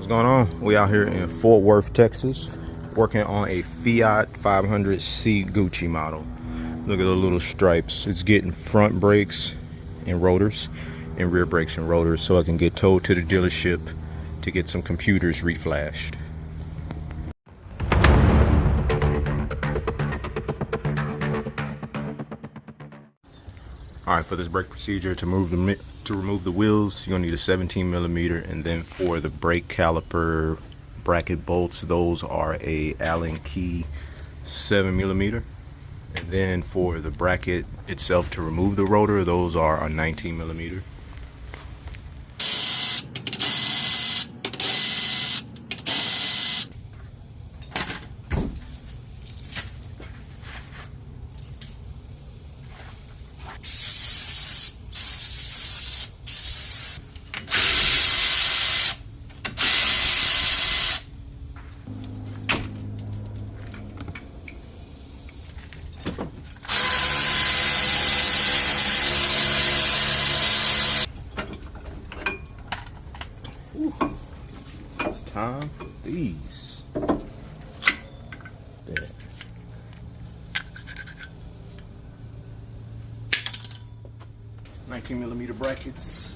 What's going on? We out here in Fort Worth, Texas, working on a Fiat 500c Gucci model. Look at the little stripes. It's getting front brakes and rotors and rear brakes and rotors so I can get towed to the dealership to get some computers reflashed. All right, for this brake procedure, to remove the wheels, you're gonna need a 17mm, and then for the brake caliper bracket bolts, those are a Allen key 7mm, and then for the bracket itself to remove the rotor, those are a 19mm. It's time for these. There. 19mm brackets.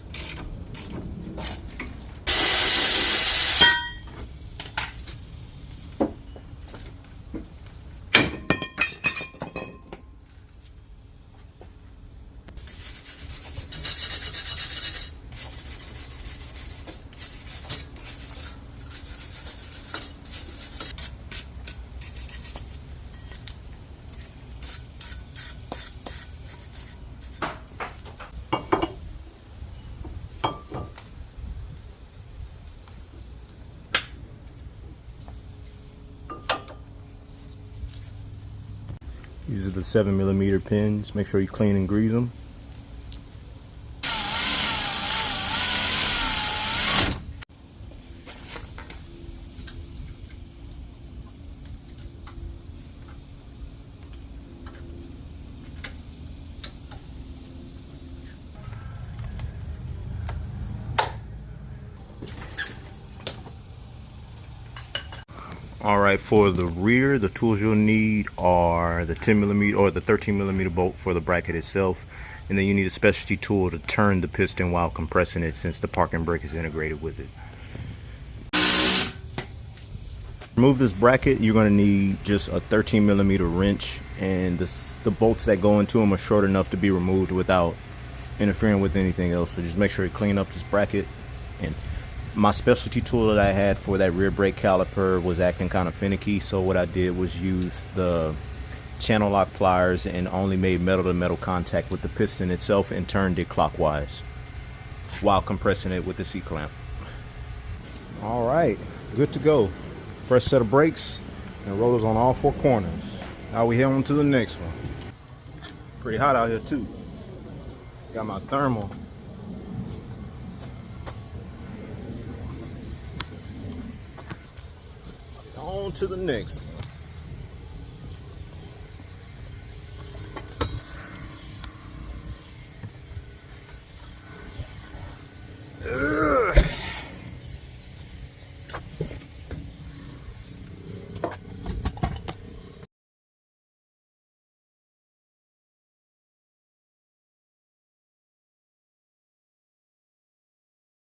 These are the 7mm pins. Make sure you clean and grease them. Alright, for the rear, the tools you'll need are the 10mm or the 13mm bolt for the bracket itself, and then you need a specialty tool to turn the piston while compressing it, since the parking brake is integrated with it. To remove this bracket, you're going to need just a 13mm wrench, and the bolts that go into them are short enough to be removed without interfering with anything else. So just make sure you clean up this bracket. And my specialty tool that I had for that rear brake caliper was acting kind of finicky, so what I did was use the channel lock pliers and only made metal to metal contact with the piston itself and turned it clockwise while compressing it with the C-clamp. All right, good to go. Fresh set of brakes and rollers on all four corners. Now we head on to the next one. Pretty hot out here too. Got my thermal. On to the next.